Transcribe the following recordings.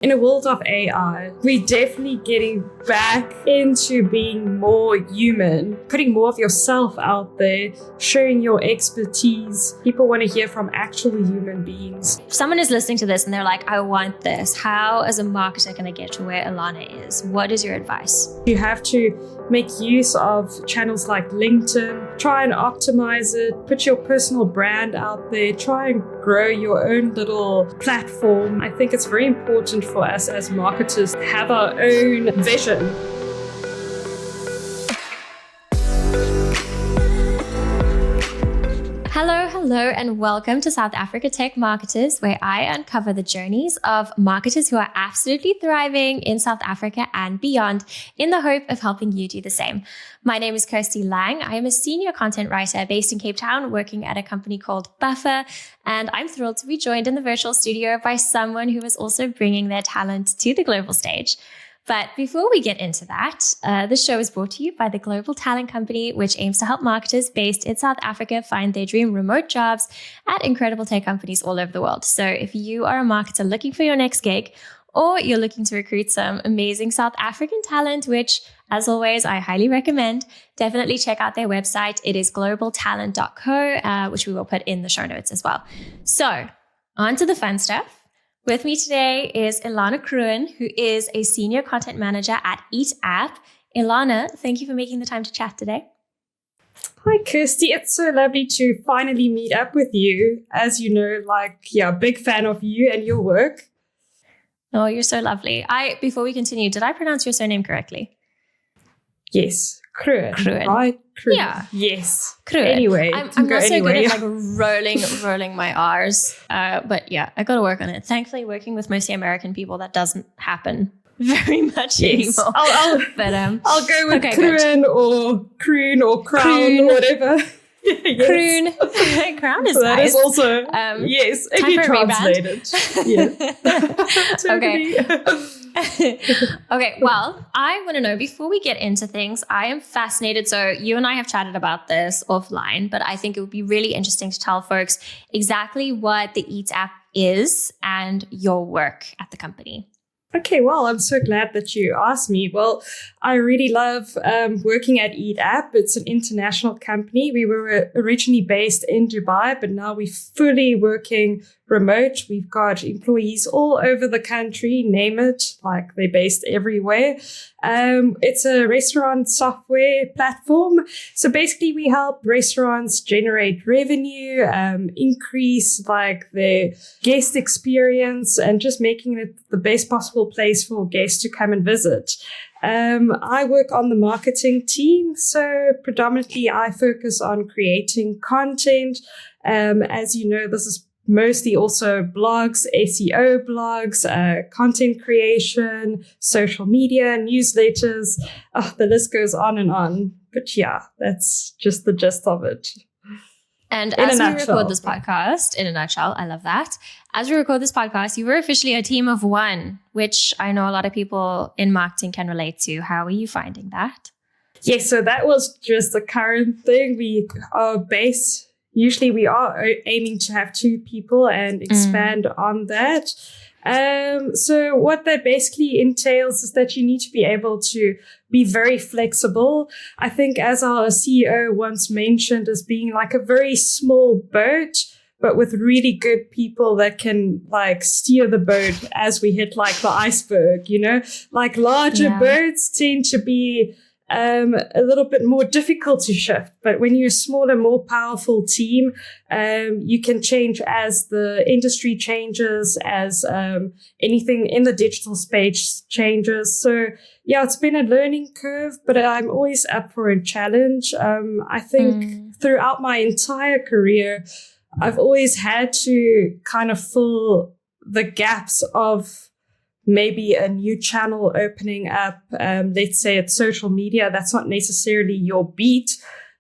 In a world of AI, we're definitely getting back into being more human, putting more of yourself out there, sharing your expertise. People want to hear from actual human beings. If someone is listening to this and they're like, I want this, how as a marketer can I get to where Elana is? What is your advice? You have to make use of channels like LinkedIn, try and optimize it, put your personal brand out there, try and grow your own little platform. I think it's very important for us as marketers to have our own vision. Hello, and welcome to South Africa Tech Marketers, where I uncover the journeys of marketers who are absolutely thriving in South Africa and beyond in the hope of helping you do the same. My name is Kirsty Lang. I am a senior content writer based in Cape Town, working at a company called Buffer, and I'm thrilled to be joined in the virtual studio by someone who is also bringing their talent to the global stage. But before we get into that, this show is brought to you by the Global Talent Company, which aims to help marketers based in South Africa find their dream remote jobs at incredible tech companies all over the world. So if you are a marketer looking for your next gig, or you're looking to recruit some amazing South African talent, which, as always, I highly recommend, definitely check out their website. It is globaltalent.co, which we will put in the show notes as well. So on to the fun stuff. With me today is Elana Kroon, who is a senior content manager at Eat App. Elana, thank you for making the time to chat today. Hi, Kirsty. It's so lovely to finally meet up with you. As you know, big fan of you and your work. Oh, you're so lovely. Before we continue, did I pronounce your surname correctly? Yes, Kroon. Right? Kroon. Yeah. Yes. Kroon. Anyway, I'm not so good at rolling my R's. But yeah, I got to work on it. Thankfully, working with mostly American people, that doesn't happen very much anymore. I'll go with Kroon or Kroon or Crown or whatever. Kroon. Crown is that nice. Is also yes, if you translate it. Yeah. Okay. Okay, well, I want to know, before we get into things, I am fascinated. So you and I have chatted about this offline, but I think it would be really interesting to tell folks exactly what the Eat app is and your work at the company. Okay, well, I'm so glad that you asked me. Well, I really love working at Eat App. It's an international company. We were originally based in Dubai, but now we're fully working remote. We've got employees all over the country, name it, like they're based everywhere. It's a restaurant software platform. So basically we help restaurants generate revenue, increase their guest experience and just making it the best possible place for guests to come and visit. I work on the marketing team. So predominantly I focus on creating content. As you know, this is mostly also blogs, SEO blogs, content creation, social media, newsletters. The list goes on and on. But yeah, that's just the gist of it. And as we record this podcast, in a nutshell, I love that. As we record this podcast, you were officially a team of one, which I know a lot of people in marketing can relate to. How are you finding that? Yes, so that was just the current thing. Usually we are aiming to have 2 people and expand on that. So what that basically entails is that you need to be able to be very flexible. I think, as our CEO once mentioned, as being like a very small boat, but with really good people that can steer the boat as we hit the iceberg, larger boats tend to be a little bit more difficult to shift. But when you're a smaller, more powerful team, you can change as the industry changes, as anything in the digital space changes. So yeah, it's been a learning curve, but I'm always up for a challenge. I think throughout my entire career, I've always had to kind of fill the gaps of maybe a new channel opening up. Let's say it's social media. That's not necessarily your beat,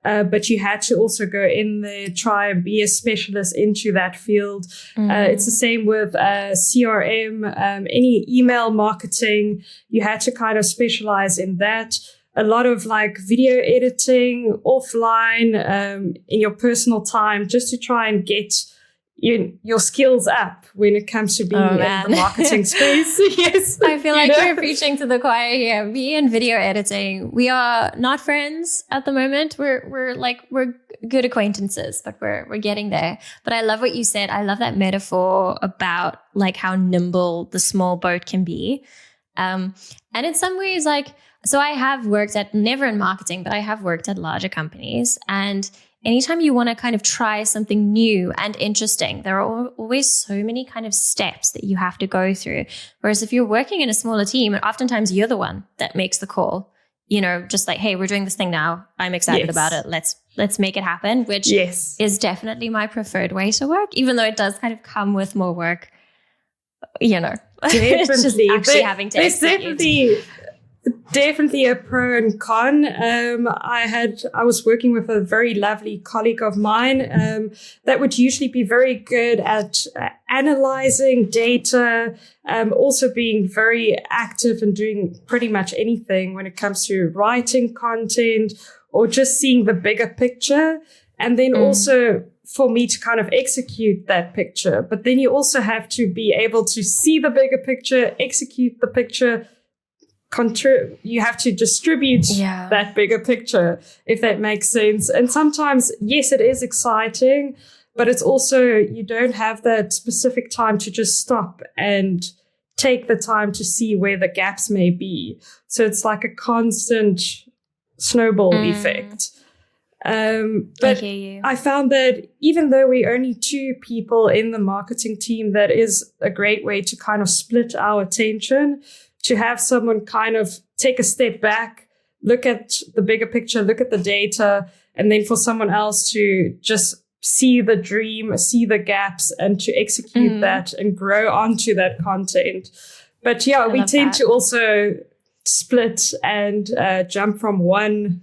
but you had to also go in there, try and be a specialist into that field. It's the same with CRM, any email marketing. You had to kind of specialize in that. A lot of video editing offline in your personal time, just to try and get your skills up when it comes to being in the marketing space. Yes. I feel like we're preaching to the choir here. Me and video editing, we are not friends at the moment. We're good acquaintances, but we're getting there. But I love what you said. I love that metaphor about like how nimble the small boat can be. And in some ways, like, so I have worked never in marketing, but I have worked at larger companies. And anytime you want to kind of try something new and interesting, there are always so many kind of steps that you have to go through. Whereas if you're working in a smaller team, oftentimes you're the one that makes the call, just like, hey, we're doing this thing now. I'm excited about it. Let's make it happen, which is definitely my preferred way to work, even though it does kind of come with more work, Definitely. It's just actually having to execute. Definitely a pro and con. I was working with a very lovely colleague of mine that would usually be very good at analyzing data, also being very active and doing pretty much anything when it comes to writing content or just seeing the bigger picture. And then also for me to kind of execute that picture. But then you also have to be able to see the bigger picture, execute the picture, you have to distribute that bigger picture, if that makes sense. And sometimes, yes, it is exciting, but it's also, you don't have that specific time to just stop and take the time to see where the gaps may be. So it's like a constant snowball effect. But I found that even though we're only 2 people in the marketing team, that is a great way to kind of split our attention, to have someone kind of take a step back, look at the bigger picture, look at the data, and then for someone else to just see the dream, see the gaps, and to execute that and grow onto that content. But we tend to also split and jump from one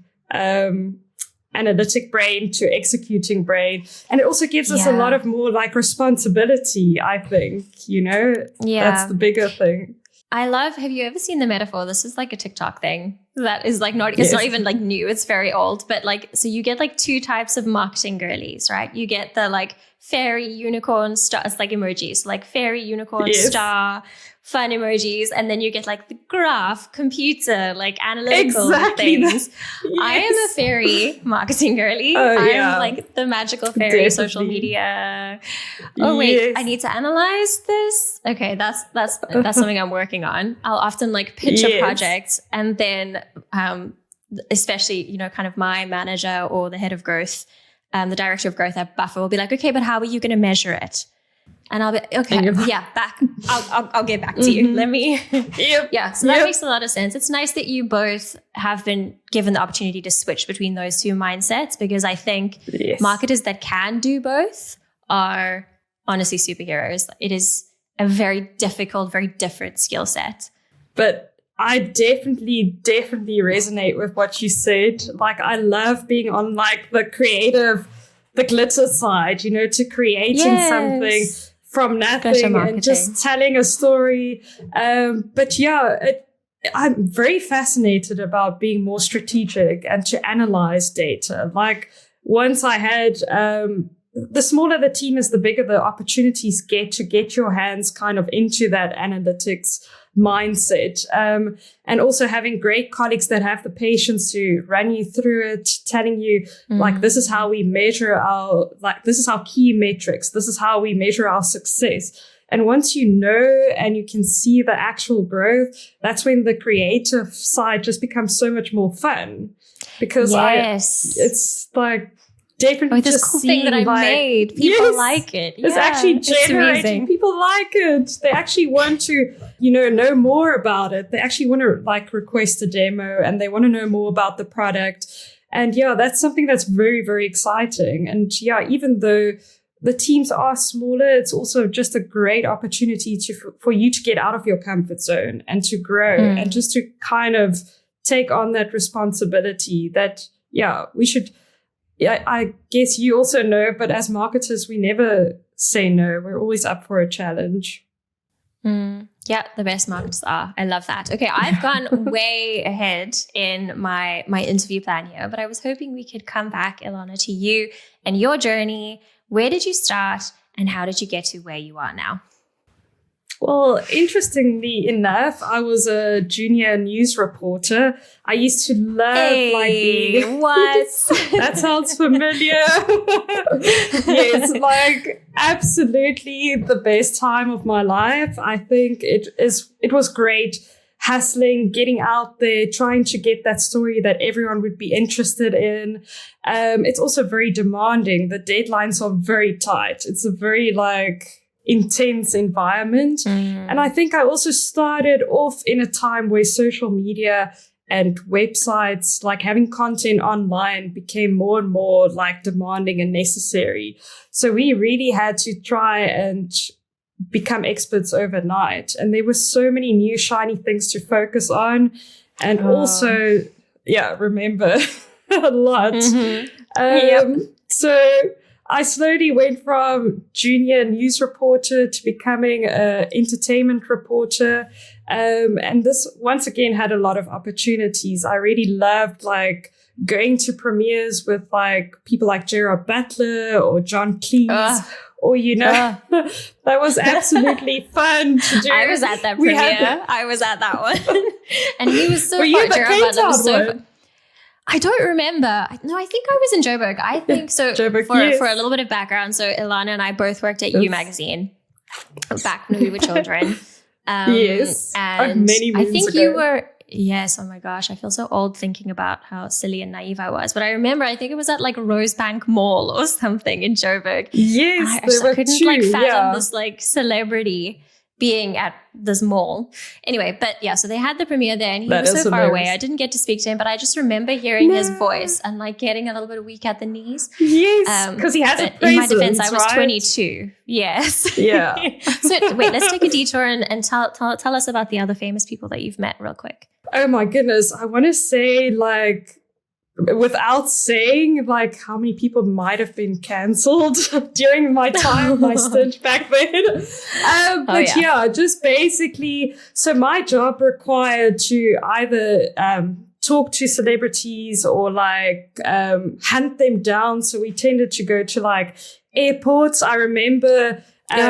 analytic brain to executing brain. And it also gives us a lot of more like responsibility, I think, that's the bigger thing. Have you ever seen the metaphor? This is like a TikTok thing that is like it's not even like new. It's very old, but like, so you get like 2 types of marketing girlies, right? You get the like fairy unicorn star, it's like emojis, like fairy unicorn star, fun emojis. And then you get like the graph, computer, like analytical things. I am a fairy marketing girly. I'm like the magical fairy social media. Oh wait, I need to analyze this. Okay, that's something I'm working on. I'll often like pitch a project, and then especially, kind of my manager or the head of growth, the director of growth at Buffer will be like, okay, but how are you going to measure it? And I'll be, okay, back. I'll get back to you. Let me. So that makes a lot of sense. It's nice that you both have been given the opportunity to switch between those 2 mindsets, because I think marketers that can do both are honestly superheroes. It is a very difficult, very different skill set. But I definitely resonate with what you said. Like, I love being on like the creative, the glitter side, to creating something from nothing and just telling a story. But I'm very fascinated about being more strategic and to analyze data. Like, once I had, the smaller the team is, the bigger the opportunities to get your hands kind of into that analytics mindset. And also having great colleagues that have the patience to run you through it, telling you like, this is how we measure this is our key metrics. This is how we measure our success. And once you know and you can see the actual growth, that's when the creative side just becomes so much more fun, because it's like, definitely this cool thing that I made. People like it. It's actually generating. People like it. They actually want to, know more about it. They actually want to like request a demo, and they want to know more about the product. And that's something that's very, very exciting. And even though the teams are smaller, it's also just a great opportunity for you to get out of your comfort zone and to grow and just to kind of take on that responsibility that, we should. I guess you also know, but as marketers, we never say no. We're always up for a challenge. Yeah, the best marketers are. I love that. Okay, I've gone way ahead in my interview plan here, but I was hoping we could come back, Elana, to you and your journey. Where did you start, And how did you get to where you are now? Well, interestingly enough, I was a junior news reporter. I used to love what? That sounds familiar. Yes, like absolutely the best time of my life. I think it was great hustling, getting out there, trying to get that story that everyone would be interested in. It's also very demanding. The deadlines are very tight. It's a very intense environment. And I think I also started off in a time where social media and websites, like having content online, became more and more demanding and necessary. So we really had to try and become experts overnight. And there were so many new shiny things to focus on. And also, remember a lot. So I slowly went from junior news reporter to becoming an entertainment reporter. And this, once again, had a lot of opportunities. I really loved going to premieres with people like Gerard Butler or John Cleese. Or, that was absolutely fun to do. I was at that premiere. I was at that one. And he was so fun. Gerard Butler was so fun. I don't remember. No, I think I was in Joburg. I think so. Joburg, for a little bit of background, so Elana and I both worked at You Magazine back when we were children. Yes. And many I think ago. you were, yes, oh my gosh, I feel so old thinking about how silly and naive I was. But I remember, I think it was at Rosebank Mall or something in Joburg. Yes, I couldn't fathom this celebrity being at this mall. Anyway, but yeah, so they had the premiere there and he was so far away. I didn't get to speak to him, but I just remember hearing his voice and getting a little bit weak at the knees. Yes, because he has a presence, in my defense, I was 22. Yes. Yeah. So wait, let's take a detour and tell us about the other famous people that you've met real quick. Oh my goodness. I want to say without saying how many people might have been cancelled during my time, my stint back then. Just basically, so my job required to either talk to celebrities or hunt them down. So we tended to go to airports. I remember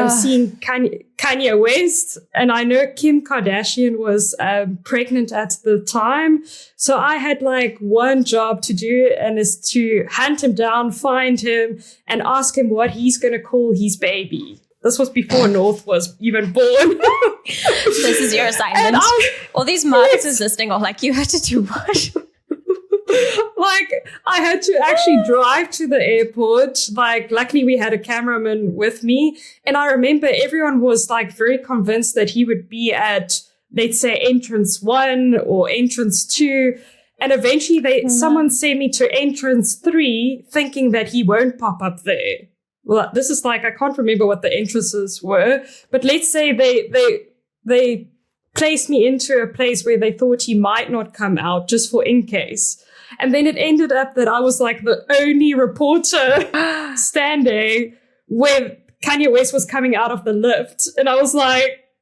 seeing Kanye West, and I know Kim Kardashian was pregnant at the time. So I had one job to do, and is to hunt him down, find him, and ask him what he's going to call his baby. This was before North was even born. This is your assignment. All these marketers listening are you had to do what? I had to actually drive to the airport. Luckily we had a cameraman with me. And I remember everyone was very convinced that he would be at, let's say, entrance 1 or entrance 2. And eventually someone sent me to entrance 3 thinking that he won't pop up there. Well, this is I can't remember what the entrances were, but let's say they placed me into a place where they thought he might not come out just for in case. And then it ended up that I was the only reporter standing when Kanye West was coming out of the lift. And I was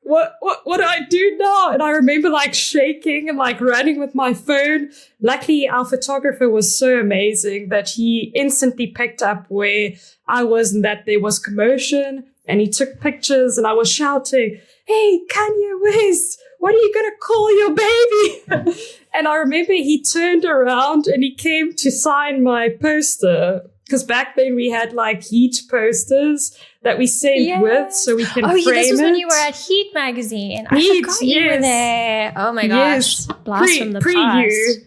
what do I do now? And I remember shaking and running with my phone. Luckily, our photographer was so amazing that he instantly picked up where I was and that there was commotion. And he took pictures and I was shouting, "Hey, Kanye West, what are you going to call your baby?" And I remember he turned around and he came to sign my poster. Because back then we had Heat posters that we sent with so we can frame it. Oh, this was when you were at Heat magazine. I forgot you were there. Oh my gosh. Blast from the past.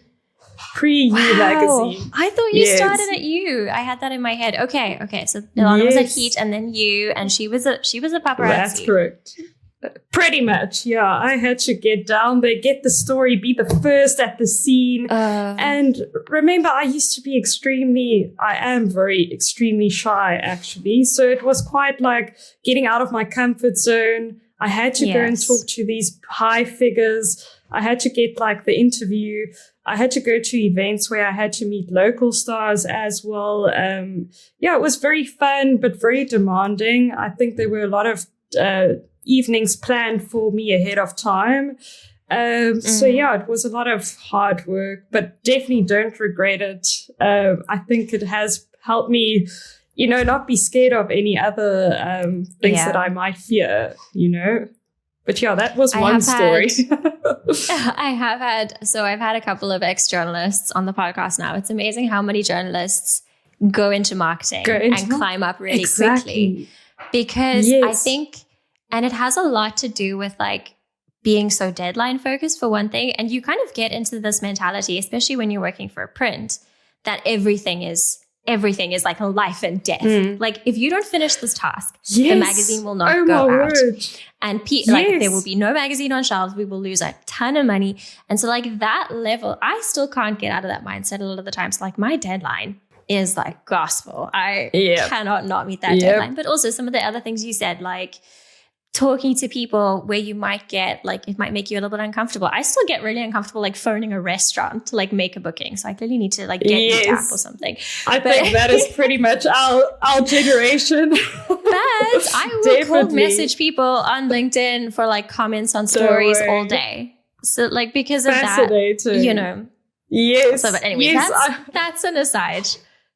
Pre-U magazine. I thought you started at You. I had that in my head. Okay. So Elana was at Heat and then You, and she was a paparazzi. That's correct. Pretty much, yeah. I had to get down there, get the story, be the first at the scene. And remember, I am very extremely shy, actually. So it was quite getting out of my comfort zone. I had to go and talk to these high figures. I had to get the interview. I had to go to events where I had to meet local stars as well. It was very fun, but very demanding. I think there were a lot of evenings planned for me ahead of time. It was a lot of hard work, but definitely don't regret it. I think it has helped me not be scared of any other things that I might fear, But yeah, that was one story. I've had a couple of ex-journalists on the podcast now. It's amazing how many journalists go into marketing and climb up really quickly. Because I think, and it has a lot to do with like being so deadline focused for one thing. And you kind of get into this mentality, especially when you're working for a print, that everything is like a life and death. Like if you don't finish this task, the magazine will not go out. And like there will be no magazine on shelves. We will lose a ton of money. And so like that level, I still can't get out of that mindset a lot of the times. Like my deadline is like gospel. I cannot not meet that deadline. But also some of the other things you said, like talking to people where you might get like, it might make you a little bit uncomfortable. I still get really uncomfortable like phoning a restaurant to like make a booking. So I clearly need to like get the app or something. I think that is pretty much our generation. But I will cold message people on LinkedIn for like comments on stories all day. So like because of that, Yes. So but anyway, that's an aside.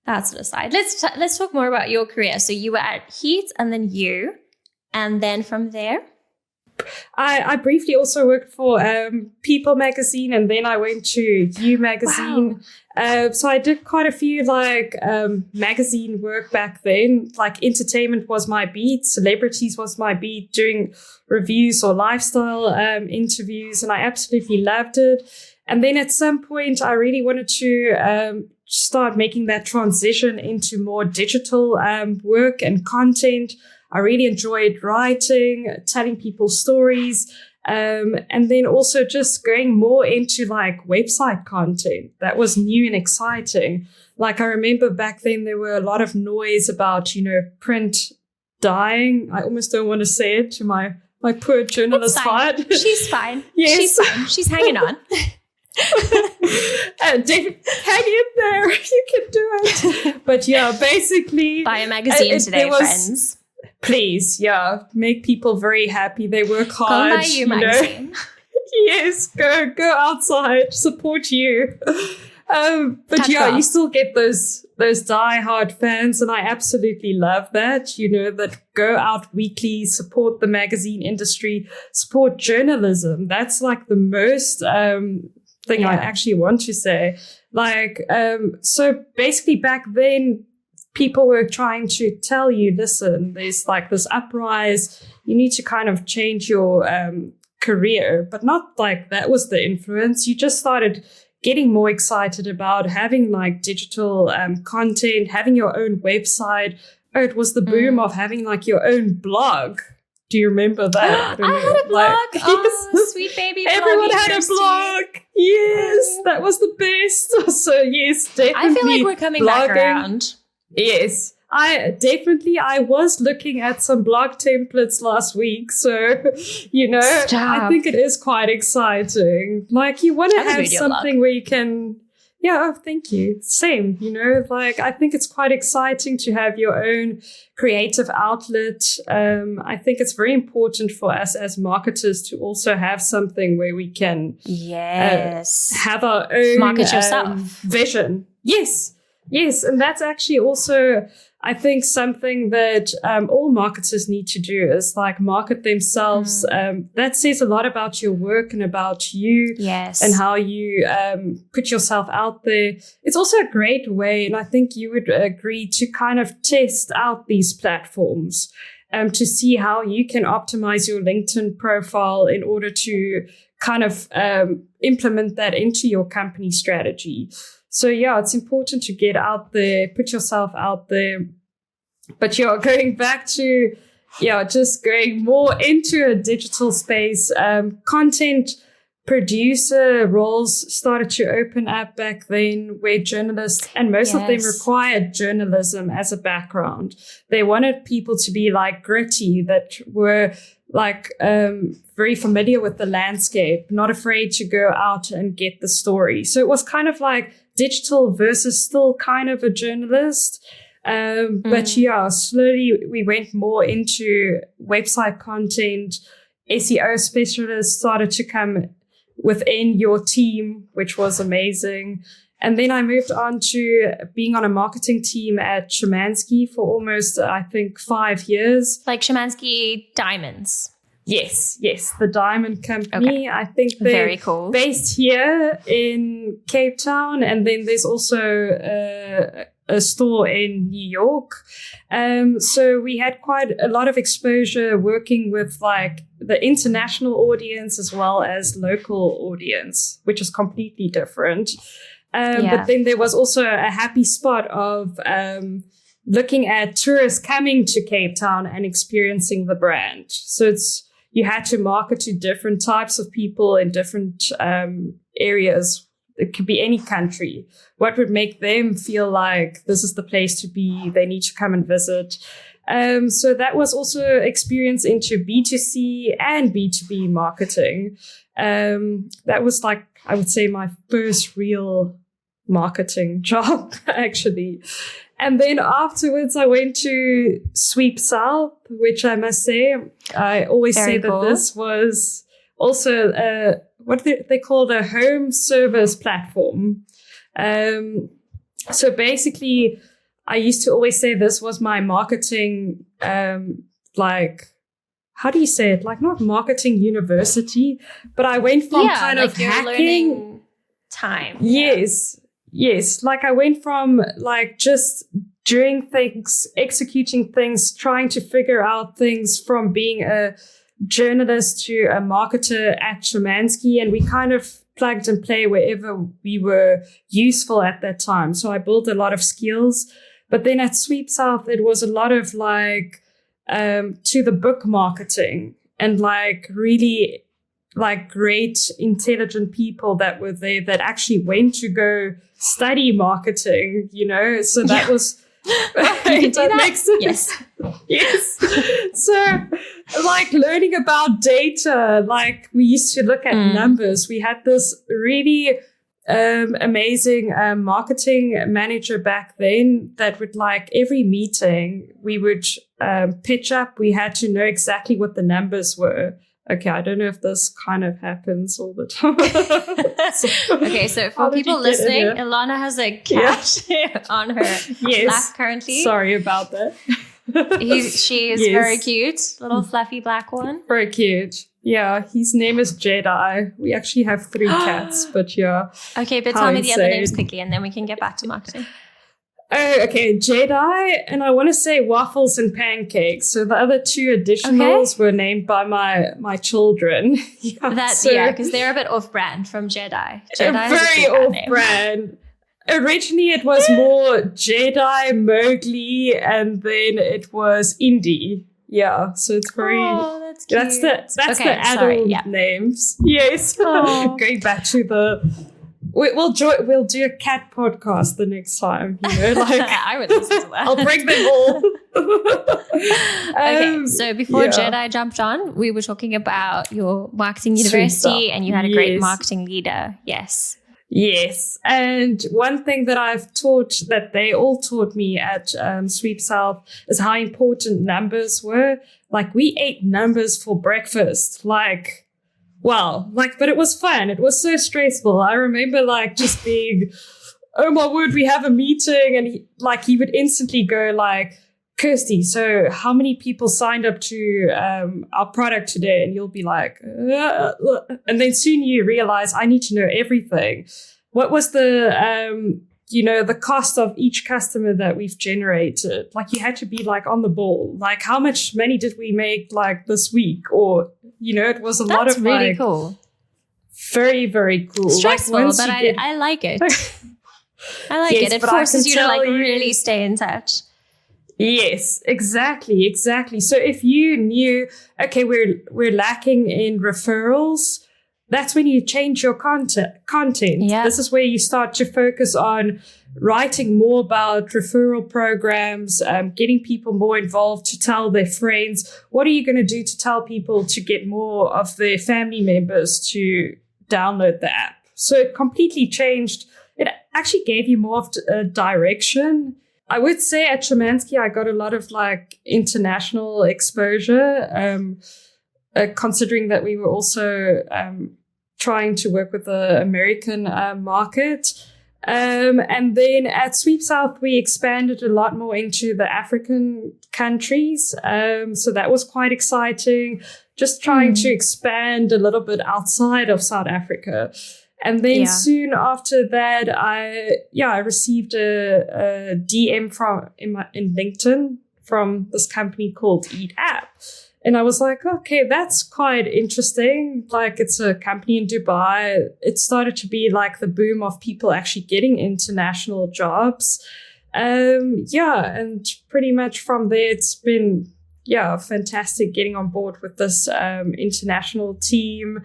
That's an aside. Let's talk more about your career. So you were at Heat and then You. And then from there? I briefly also worked for People magazine, and then I went to You magazine. Wow. So I did quite a few like magazine work back then. Like entertainment was my beat, celebrities was my beat, doing reviews or lifestyle interviews, and I absolutely loved it. And then at some point, I really wanted to start making that transition into more digital work and content. I really enjoyed writing, telling people stories, and then also just going more into like website content. That was new and exciting. Like I remember back then there were a lot of noise about, print dying. I almost don't want to say it to my poor journalist heart. She's fine. Yes. She's fine. She's hanging on. David, hang in there. You can do it. But yeah, basically. Buy a magazine today, friends. Please, make people very happy. They work hard. Go buy You magazine. Yes, go outside, support You. But you still get those die-hard fans, and I absolutely love that. That go out weekly, support the magazine industry, support journalism. That's like the most thing I actually want to say. Like, so basically back then, people were trying to tell you, listen, there's like this uprise. You need to kind of change your career, but not like that was the influence. You just started getting more excited about having like digital content, having your own website. Oh, it was the boom of having like your own blog. Do you remember that? I had a blog. Sweet baby blog. Everyone had a blog. Yes, that was the best. So yes, definitely. I feel like we're coming back around. Yes, I was looking at some blog templates last week. So, I think it is quite exciting. Like you want to have something where you can, thank you. Same, like I think it's quite exciting to have your own creative outlet. I think it's very important for us as marketers to also have something where we can have our own market yourself vision. Yes, and that's actually also, I think, something that all marketers need to do is like market themselves. That says a lot about your work and about you and how you put yourself out there. It's also a great way, and I think you would agree, to kind of test out these platforms to see how you can optimize your LinkedIn profile in order to kind of implement that into your company strategy. So it's important to get out there, put yourself out there. But going back to, just going more into a digital space, content producer roles started to open up back then, where journalists, and most of them required journalism as a background. They wanted people to be like gritty, that were like very familiar with the landscape, not afraid to go out and get the story. So it was kind of like digital versus still kind of a journalist. But slowly we went more into website content. SEO specialists started to come within your team, which was amazing. And then I moved on to being on a marketing team at Szymanski for almost, I think, 5 years. Like Szymanski Diamonds. Yes, the diamond company. Okay. I think they're Very cool. based here in Cape Town, and then there's also a store in New York. So we had quite a lot of exposure working with like the international audience as well as local audience, which is completely different. But then there was also a happy spot of looking at tourists coming to Cape Town and experiencing the brand. So you had to market to different types of people in different areas. It could be any country. What would make them feel like this is the place to be? They need to come and visit. So that was also experience into B2C and B2B marketing. That was like, I would say, my first real marketing job, actually. And then afterwards, I went to Sweep South, which I must say, I always say that this was also what they call a home service platform. So basically, I used to always say this was my marketing, like, how do you say it? Like, not marketing university, but I went from kind like of your hacking. Learning time. Yes. Like I went from like just doing things, executing things, trying to figure out things from being a journalist to a marketer at Szymanski. And we kind of plugged and play wherever we were useful at that time. So I built a lot of skills. But then at Sweep South, it was a lot of like to the book marketing and like really like great, intelligent people that were there that actually went to go study marketing, you know? So that was... that makes sense. Yes. So like learning about data, like we used to look at numbers. We had this really amazing marketing manager back then that would like every meeting we would pitch up. We had to know exactly what the numbers were. Okay, I don't know if this kind of happens all the time. So for people listening, Elana has a cat on her lap currently. Sorry about that. She is very cute, little fluffy black one. Very cute. Yeah, his name is Jedi. We actually have 3 cats, but yeah. Okay, but tell me the other names quickly and then we can get back to marketing. Oh, okay. Jedi, and I want to say Waffles and Pancakes. So the other 2 additionals were named by my children. Because they're a bit off-brand from Jedi. Jedi very off-brand. Originally, it was more Jedi, Mowgli, and then it was Indy. Yeah, so it's very... Oh, that's cute. That's the adult names. Yes. Going back to the... We'll do a cat podcast the next time, you know, like I would listen to that. I'll bring them all. Okay, so before Jedi jumped on, we were talking about your marketing university and you had a great marketing leader. Yes. And one thing that I've taught that they all taught me at Sweep South is how important numbers were. Like we ate numbers for breakfast, but it was fun. It was so stressful. I remember like just being, oh my word, we have a meeting. And he would instantly go like, Kirsty, so how many people signed up to our product today? And you'll be like, and then soon you realize I need to know everything. What was the, the cost of each customer that we've generated? Like you had to be like on the ball. Like how much money did we make like this week? Or, it was a lot of really like, cool. Very, very cool. Stressful, but I like it. I like it. It forces you to like really stay in touch. Yes, exactly. So if you knew, okay, we're lacking in referrals, that's when you change your content. Yeah. This is where you start to focus on writing more about referral programs, getting people more involved to tell their friends. What are you going to do to tell people to get more of their family members to download the app? So it completely changed. It actually gave you more of a direction. I would say at Szymanski, I got a lot of like international exposure, considering that we were also trying to work with the American market. And then at Sweep South, we expanded a lot more into the African countries. So that was quite exciting, just trying to expand a little bit outside of South Africa. And then soon after that, I received a DM in LinkedIn from this company called Eat App. And I was like, okay, that's quite interesting. Like, it's a company in Dubai. It started to be like the boom of people actually getting international jobs. And pretty much from there, it's been, fantastic getting on board with this international team,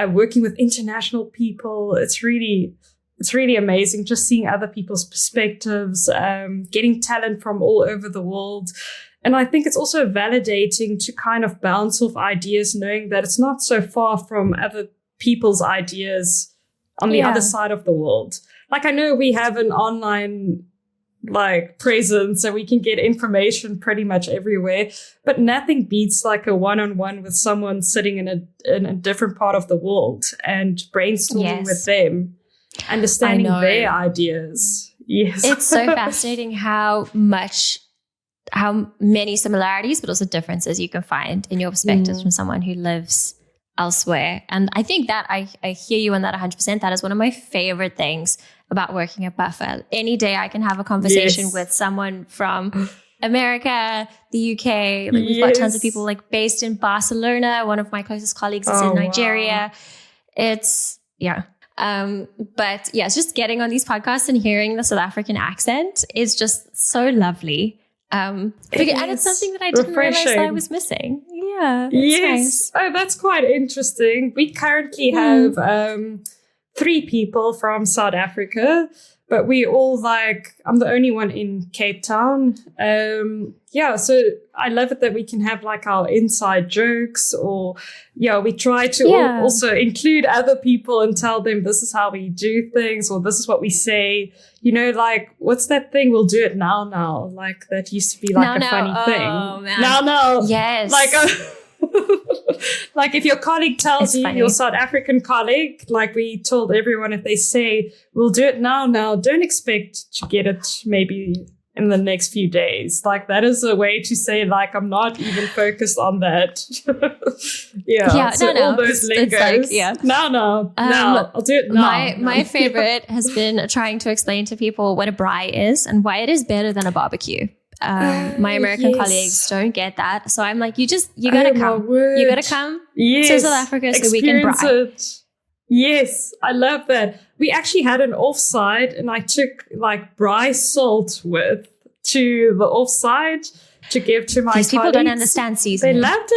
working with international people. It's really amazing just seeing other people's perspectives, getting talent from all over the world. And I think it's also validating to kind of bounce off ideas, knowing that it's not so far from other people's ideas on the other side of the world. Like, I know we have an online like presence and we can get information pretty much everywhere, but nothing beats like a one-on-one with someone sitting in a different part of the world and brainstorming with them, understanding their ideas. Yes. It's so fascinating how many similarities, but also differences you can find in your perspectives from someone who lives elsewhere. And I think that I hear you on that 100%. That is one of my favorite things about working at Buffer. Any day I can have a conversation with someone from America, the UK. Like, we've got tons of people like based in Barcelona. One of my closest colleagues is in Nigeria. Wow. It's it's just getting on these podcasts and hearing the South African accent is just so lovely. And it's something that I didn't realize that I was missing. Yeah. Yes. Nice. Oh, that's quite interesting. We currently have 3 people from South Africa, but we all I'm the only one in Cape Town. So I love it that we can have like our inside jokes, or we try to also include other people and tell them this is how we do things, or this is what we say. You know, like, what's that thing? We'll do it now. Like, that used to be like a funny thing. Man. Now. Yes. Like, like if your colleague tells your South African colleague, like we told everyone, if they say, we'll do it now, don't expect to get it maybe in the next few days. Like, that is a way to say, like, I'm not even focused on that. All those lingos. Like, No, I'll do it now. My favorite has been trying to explain to people what a braai is and why it is better than a barbecue. My American colleagues don't get that. So I'm like, you gotta come. You gotta come to South Africa so we can braai. Yes, I love that. We actually had an offsite and I took like braai salt to the offsite to give to my colleagues. These people don't understand seasoning. They loved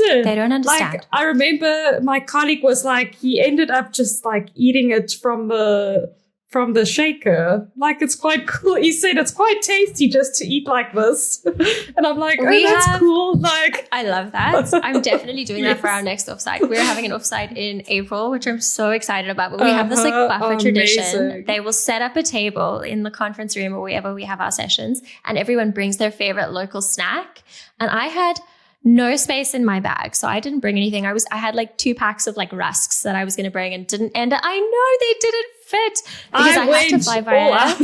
it. They don't understand. Like, I remember my colleague was like, he ended up just like eating it from the shaker. Like, it's quite cool. He said it's quite tasty just to eat like this. And I'm like, that's cool. Like, I love that. I'm definitely doing that for our next offsite. We're having an offsite in April, which I'm so excited about. But we have this like Buffer tradition. They will set up a table in the conference room or wherever we have our sessions, and everyone brings their favorite local snack. And I had no space in my bag, so I didn't bring anything. I had like 2 packs of like rusks that I was going to bring and didn't end. I know they didn't fit because I had to fly via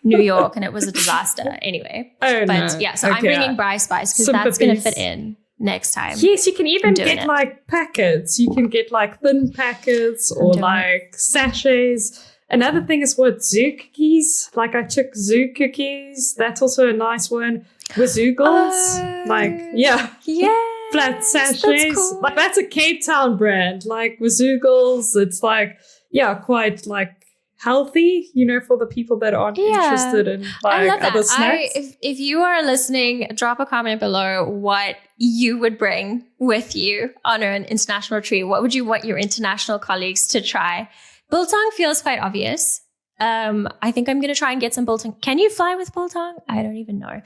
New York and it was a disaster anyway. I'm bringing braai spice because that's going to fit in next time. Yes, you can even get like packets. You can get like thin packets or like sachets. Another thing is zoo cookies. Like, I took zoo cookies. That's also a nice one. Wazoogles, flat sachets. That's cool. Like, that's a Cape Town brand. Like, Wazoogles, it's like, quite like healthy, for the people that aren't interested in like other snacks. If you are listening, drop a comment below what you would bring with you on an international trip. What would you want your international colleagues to try? Biltong feels quite obvious. I think I'm going to try and get some biltong. Can you fly with biltong? I don't even know.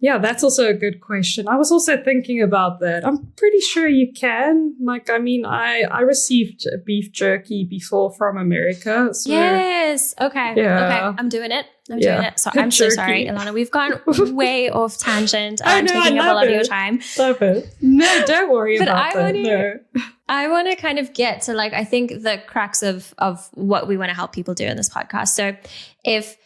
Yeah, that's also a good question. I was also thinking about that. I'm pretty sure you can. Like, I mean, I received beef jerky before from America. So yes. Okay. Yeah. Okay. I'm doing it. So I'm so sorry, Elana. We've gone way off tangent. I'm taking up a lot of your time. Love it. No, don't worry about that. No. I want to kind of get to like, I think the crux of what we want to help people do in this podcast. So if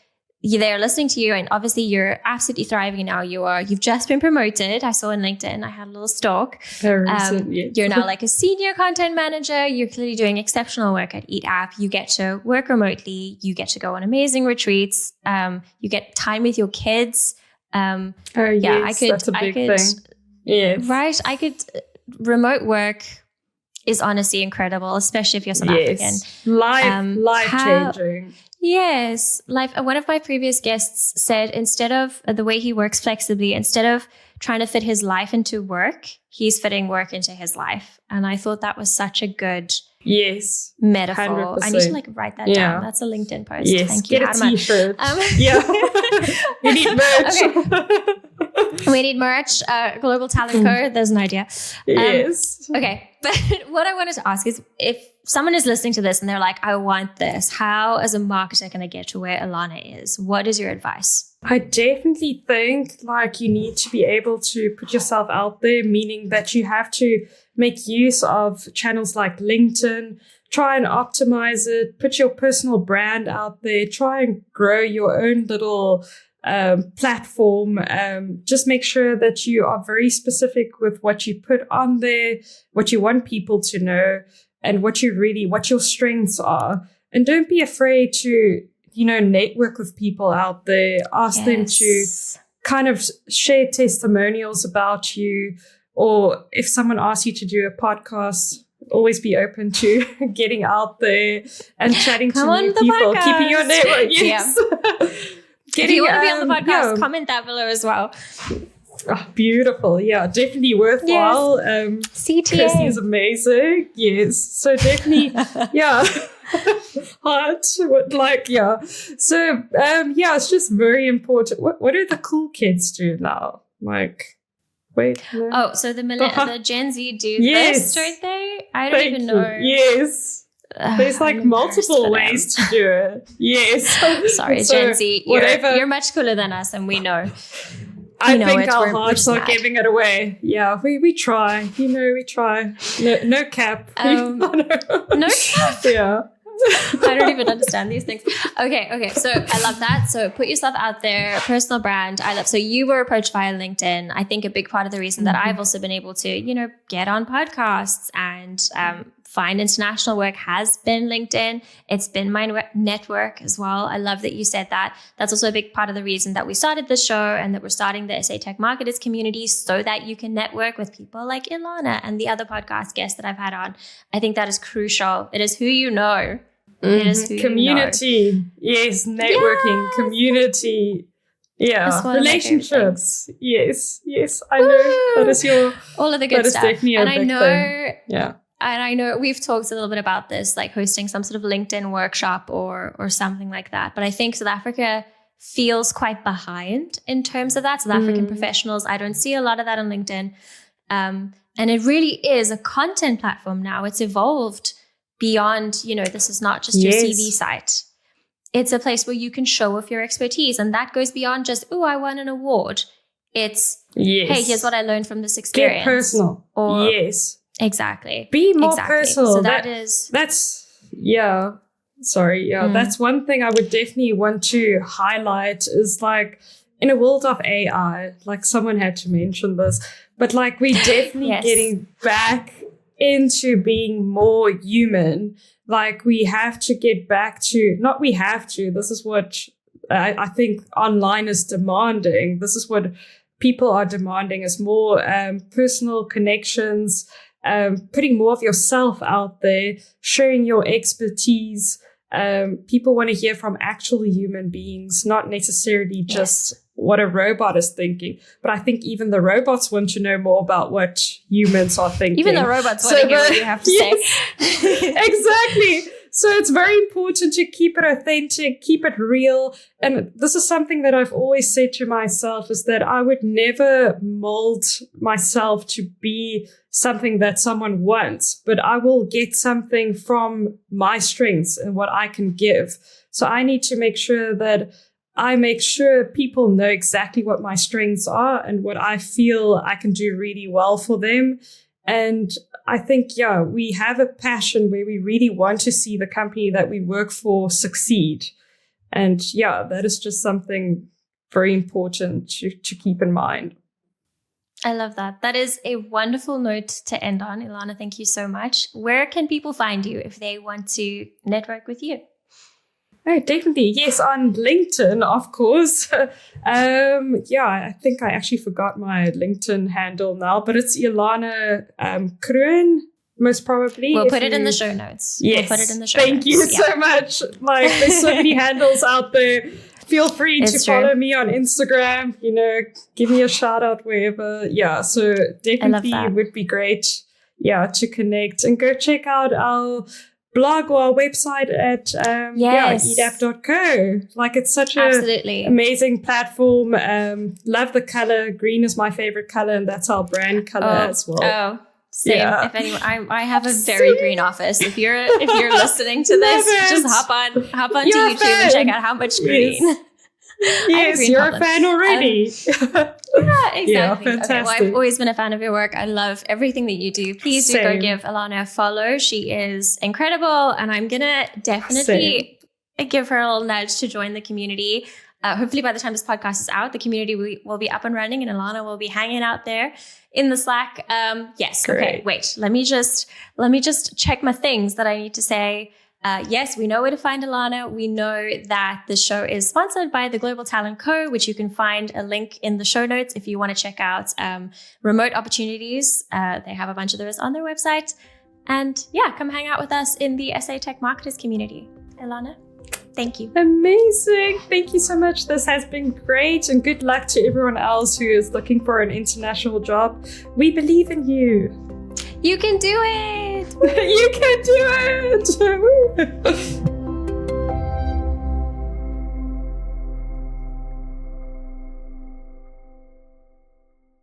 they're listening to you and obviously you're absolutely thriving now, you've just been promoted. I saw on LinkedIn, I had a little stalk. Yes. You're now like a senior content manager. You're clearly doing exceptional work at Eat App. You get to work remotely. You get to go on amazing retreats. You get time with your kids. Yes, that's a big thing. Yes. Right. Remote work is honestly incredible, especially if you're South African. Life changing. Yes. One of my previous guests said instead of the way he works flexibly, instead of trying to fit his life into work, he's fitting work into his life. And I thought that was such a good metaphor. 100%. I need to like write that down. That's a LinkedIn post. Yes. Thank you. Get a t-shirt. We need merch. Okay. We need merch. Global Talent Co. There's an idea. Yes. Okay. But what I wanted to ask is, if someone is listening to this and they're like, I want this, how as a marketer can I get to where Elana is? What is your advice? I definitely think like you need to be able to put yourself out there, meaning that you have to make use of channels like LinkedIn, try and optimize it, put your personal brand out there, try and grow your own little platform. Just make sure that you are very specific with what you put on there, what you want people to know, and what your strengths are. And don't be afraid to, network with people out there, ask them to kind of share testimonials about you. Or if someone asks you to do a podcast, always be open to getting out there and chatting to new people, keeping your network. Yes. If you want to be on the podcast, comment that below as well. Oh, beautiful. Yeah, definitely worthwhile. CTA. Kirsty is amazing. Yes. So definitely, hot. So, it's just very important. What do the cool kids do now? Like, wait. No. Oh, so the Gen Z do this, don't they? I don't even know. Yes. There's like multiple ways to do it. Yes. Sorry, Gen Z. You're much cooler than us, and we know. I think our hearts are giving it away. Yeah, we try. We try. No cap. No cap. Yeah. I don't even understand these things. Okay. So I love that. So put yourself out there, personal brand. So you were approached via LinkedIn. I think a big part of the reason that I've also been able to, get on podcasts and find international work has been LinkedIn. It's been my network as well. I love that you said that. That's also a big part of the reason that we started the show and that we're starting the SA Tech Marketers community, so that you can network with people like Elana and the other podcast guests that I've had on. I think that is crucial. It is who you know. It is who community. You know. Yes, networking, community. Yeah, relationships. Yes. I know that is all of the good stuff. Definitely a big thing. Yeah. And I know we've talked a little bit about this, like hosting some sort of LinkedIn workshop or something like that. But I think South Africa feels quite behind in terms of that. South African professionals, I don't see a lot of that on LinkedIn. And it really is a content platform now. It's evolved beyond, this is not just your CV site. It's a place where you can show off your expertise. And that goes beyond just, I won an award. It's, hey, here's what I learned from this experience. Get personal. Or, yes. Exactly. Be more personal. So that's that's one thing I would definitely want to highlight is like in a world of AI, like someone had to mention this, but like we definitely getting back into being more human. Like we have to get back to, this is what I think online is demanding. This is what people are demanding, is more personal connections, putting more of yourself out there, sharing your expertise. People want to hear from actual human beings, not necessarily just what a robot is thinking. But I think even the robots want to know more about what humans are thinking. Even the robots want to hear what you have to say. Exactly. So it's very important to keep it authentic, keep it real. And this is something that I've always said to myself, is that I would never mold myself to be something that someone wants, but I will get something from my strengths and what I can give. So I need to make sure that I make sure people know exactly what my strengths are and what I feel I can do really well for them. And I think, we have a passion where we really want to see the company that we work for succeed. And that is just something very important to keep in mind. I love that. That is a wonderful note to end on. Elana, thank you so much. Where can people find you if they want to network with you? Oh, definitely. Yes, on LinkedIn, of course. I think I actually forgot my LinkedIn handle now, but it's Elana Kroon, most probably. We'll put it in the show notes. Yes. We'll put it in the show Thank notes. you so much. Like, there's so many handles out there. Feel free to follow me on Instagram, give me a shout out wherever. Yeah, so definitely would be great, to connect and go check out our blog or our website at edapp.co. Like, it's such a amazing platform. Love the color. Green is my favorite color, and that's our brand color as well. Oh, same. Yeah. If anyone, I have a very green office. If you're listening to this, just hop on to YouTube and check out how much green. Yes, you're a fan already. Yeah, exactly. Yeah, fantastic. Okay, well, I've always been a fan of your work. I love everything that you do. Please do go give Elana a follow. She is incredible, and I'm gonna definitely give her a little nudge to join the community. Hopefully by the time this podcast is out, the community will be up and running, and Elana will be hanging out there in the Slack. Yes. Great. Okay. Wait. Let me just check my things that I need to say. Yes, we know where to find Elana. We know that the show is sponsored by the Global Talent Co., which you can find a link in the show notes if you want to check out remote opportunities. They have a bunch of those on their website. And come hang out with us in the SA Tech Marketers community. Elana, thank you. Amazing. Thank you so much. This has been great, and good luck to everyone else who is looking for an international job. We believe in you. You can do it. You can do it.